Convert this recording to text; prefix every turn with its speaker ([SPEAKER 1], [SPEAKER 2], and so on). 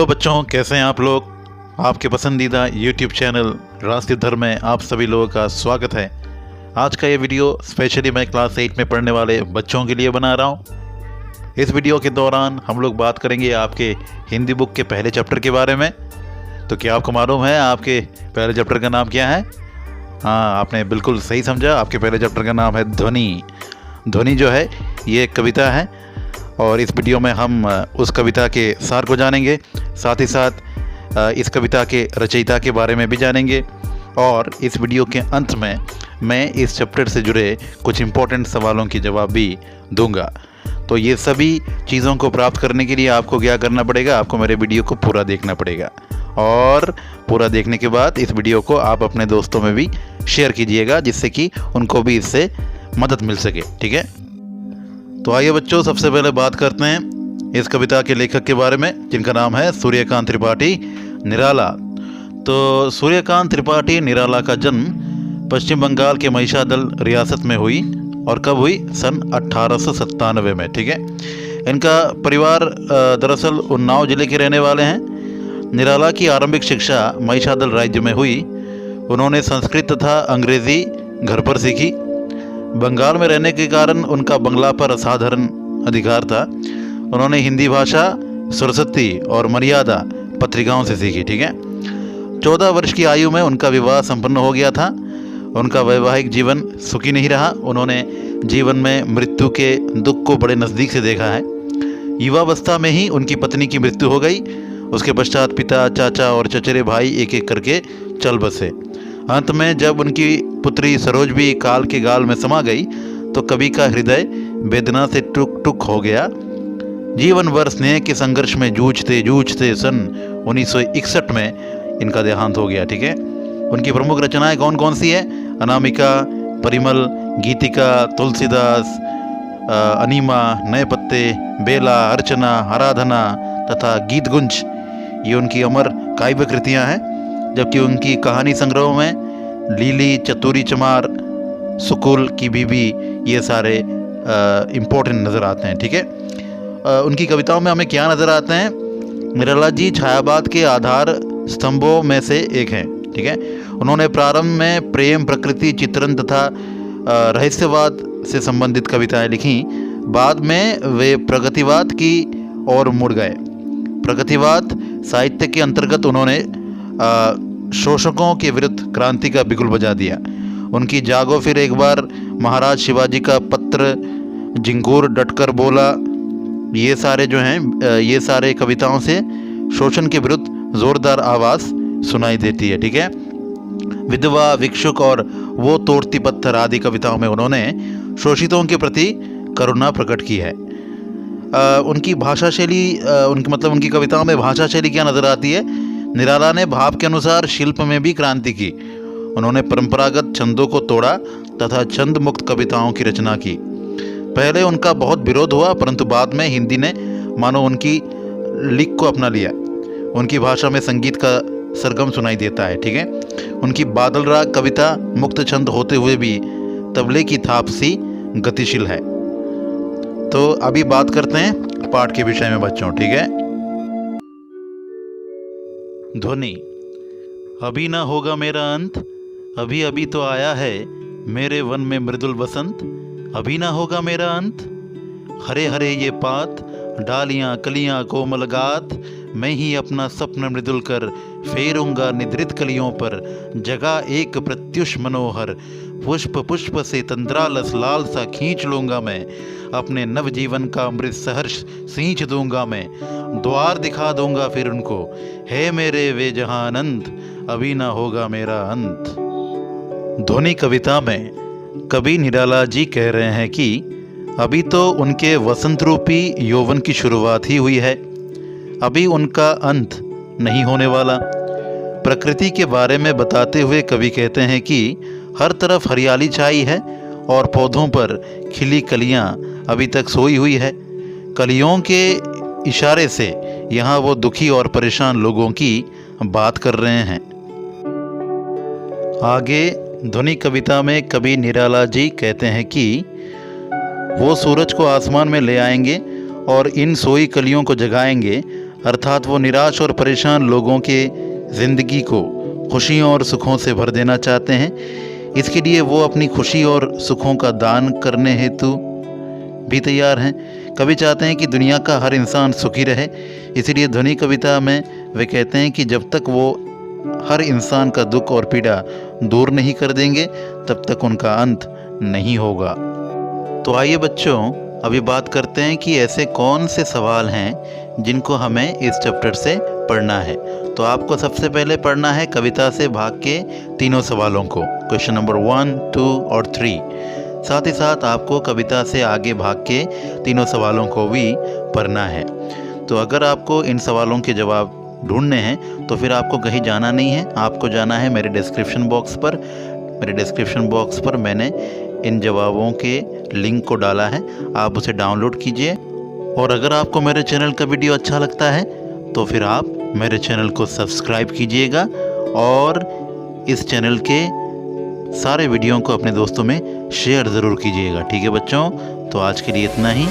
[SPEAKER 1] Hello बच्चों, कैसे हैं आप लोग। आपके पसंदीदा YouTube चैनल राष्ट्रीय धर्म में आप सभी लोगों का स्वागत है। आज का ये वीडियो स्पेशली मैं क्लास 8 में पढ़ने वाले बच्चों के लिए बना रहा हूँ। इस वीडियो के दौरान हम लोग बात करेंगे आपके हिंदी बुक के पहले चैप्टर के बारे में। तो क्या आपको मालूम है आपके पहले चैप्टर का नाम क्या है? हाँ, आपने बिल्कुल सही समझा। आपके पहले चैप्टर का नाम है ध्वनि। ध्वनि जो है ये एक कविता है और इस वीडियो में हम उस कविता के सार को जानेंगे, साथ ही साथ इस कविता के रचयिता के बारे में भी जानेंगे और इस वीडियो के अंत में मैं इस चैप्टर से जुड़े कुछ इम्पोर्टेंट सवालों के जवाब भी दूंगा। तो ये सभी चीज़ों को प्राप्त करने के लिए आपको क्या करना पड़ेगा? आपको मेरे वीडियो को पूरा देखना पड़ेगा और पूरा देखने के बाद इस वीडियो को आप अपने दोस्तों में भी शेयर कीजिएगा, जिससे कि उनको भी इससे मदद मिल सके। ठीक है, तो आइए बच्चों, सबसे पहले बात करते हैं इस कविता के लेखक के बारे में, जिनका नाम है सूर्यकांत त्रिपाठी निराला। तो सूर्यकांत त्रिपाठी निराला का जन्म पश्चिम बंगाल के महिषादल रियासत में हुई और कब हुई? सन 1897 में। ठीक है, इनका परिवार दरअसल उन्नाव जिले के रहने वाले हैं। निराला की आरंभिक शिक्षा महिषादल राज्य में हुई। उन्होंने संस्कृत तथा अंग्रेज़ी घर पर सीखी। बंगाल में रहने के कारण उनका बंगला पर असाधारण अधिकार था। उन्होंने हिंदी भाषा सरस्वती और मर्यादा पत्रिकाओं से सीखी। ठीक है, 14 वर्ष की आयु में उनका विवाह संपन्न हो गया था। उनका वैवाहिक जीवन सुखी नहीं रहा। उन्होंने जीवन में मृत्यु के दुख को बड़े नज़दीक से देखा है। युवावस्था में ही उनकी पत्नी की मृत्यु हो गई। उसके पश्चात पिता, चाचा और चचेरे भाई एक एक करके चल बसे। अंत में जब उनकी पुत्री सरोज भी काल के गाल में समा गई तो कवि का हृदय वेदना से टुक टुक हो गया। जीवन भर स्नेह के संघर्ष में जूझते जूझते सन 1961 में इनका देहांत हो गया। ठीक है, उनकी प्रमुख रचनाएं कौन कौन सी है? अनामिका, परिमल, गीतिका, तुलसीदास, अनीमा, नए पत्ते, बेला, अर्चना, आराधना तथा गीत गुंज, ये उनकी अमर काव्य कृतियाँ हैं। जबकि उनकी कहानी संग्रहों में लीली, चतुरी चमार, सुकुल की बीबी, ये सारे इम्पोर्टेंट नज़र आते हैं। ठीक है, उनकी कविताओं में हमें क्या नज़र आते हैं? निराला जी छायावाद के आधार स्तंभों में से एक हैं। ठीक है, उन्होंने प्रारंभ में प्रेम, प्रकृति चित्रण तथा रहस्यवाद से संबंधित कविताएं लिखीं। बाद में वे प्रगतिवाद की ओर मुड़ गए। प्रगतिवाद साहित्य के अंतर्गत उन्होंने शोषकों के विरुद्ध क्रांति का बिगुल बजा दिया। उनकी जागो फिर एक बार, महाराज शिवाजी का पत्र, जिंगूर डटकर बोला, ये सारे जो हैं ये सारे कविताओं से शोषण के विरुद्ध जोरदार आवाज़ सुनाई देती है। ठीक है, विधवा, भिक्षुक और वो तोड़ती पत्थर आदि कविताओं में उन्होंने शोषितों के प्रति करुणा प्रकट की है। उनकी भाषा शैली उनकी कविताओं में भाषा शैली क्या नज़र आती है? निराला ने भाव के अनुसार शिल्प में भी क्रांति की। उन्होंने परंपरागत छंदों को तोड़ा तथा छंद मुक्त कविताओं की रचना की। पहले उनका बहुत विरोध हुआ, परंतु बाद में हिंदी ने मानो उनकी लिख को अपना लिया। उनकी भाषा में संगीत का सरगम सुनाई देता है। ठीक है, उनकी बादल राग कविता मुक्त छंद होते हुए भी तबले की थाप सी गतिशील है। तो अभी बात करते हैं पाठ के विषय में बच्चों। ठीक है, ध्वनि। अभी ना होगा मेरा अंत, अभी अभी तो आया है मेरे वन में मृदुल बसंत। अभी ना होगा मेरा अंत, हरे हरे ये पात, डालियाँ कलियाँ कोमल गात, मैं ही अपना स्वप्न मृदुल कर फेरूंगा निद्रित कलियों पर। जगा एक प्रत्युष मनोहर, पुष्प पुष्प से तंद्रालस लाल सा खींच लूँगा मैं। अपने नवजीवन का अमृत सहर्ष सींच दूंगा मैं। द्वार दिखा दूंगा फिर उनको, है मेरे वे जहां आनंद, अभी ना होगा मेरा अंत। ध्वनि कविता में कवि निराला जी कह रहे हैं कि अभी तो उनके वसंत रूपी यौवन की शुरुआत ही हुई है, अभी उनका अंत नहीं होने वाला। प्रकृति के बारे में बताते हुए कवि कहते हैं कि हर तरफ हरियाली छाई है और पौधों पर खिली कलियां अभी तक सोई हुई है। कलियों के इशारे से यहाँ वो दुखी और परेशान लोगों की बात कर रहे हैं। आगे ध्वनि कविता में कवि निराला जी कहते हैं कि वो सूरज को आसमान में ले आएंगे और इन सोई कलियों को जगाएंगे अर्थात वो निराश और परेशान लोगों के ज़िंदगी को खुशियों और सुखों से भर देना चाहते हैं। इसके लिए वो अपनी खुशी और सुखों का दान करने हेतु भी तैयार हैं। कवि चाहते हैं कि दुनिया का हर इंसान सुखी रहे, इसीलिए ध्वनि कविता में वे कहते हैं कि जब तक वो हर इंसान का दुख और पीड़ा दूर नहीं कर देंगे तब तक उनका अंत नहीं होगा। तो आइए बच्चों, अभी बात करते हैं कि ऐसे कौन से सवाल हैं जिनको हमें इस चैप्टर से पढ़ना है। तो आपको सबसे पहले पढ़ना है कविता से भाग के तीनों सवालों को, क्वेश्चन नंबर 1, 2 और 3। साथ ही साथ आपको कविता से आगे भाग के तीनों सवालों को भी पढ़ना है। तो अगर आपको इन सवालों के जवाब ढूंढने हैं तो फिर आपको कहीं जाना नहीं है, आपको जाना है मेरे डिस्क्रिप्शन बॉक्स पर। मेरे डिस्क्रिप्शन बॉक्स पर मैंने इन जवाबों के लिंक को डाला है, आप उसे डाउनलोड कीजिए। और अगर आपको मेरे चैनल का वीडियो अच्छा लगता है तो फिर आप मेरे चैनल को सब्सक्राइब कीजिएगा और इस चैनल के सारे वीडियो को अपने दोस्तों में शेयर ज़रूर कीजिएगा। ठीक है बच्चों, तो आज के लिए इतना ही।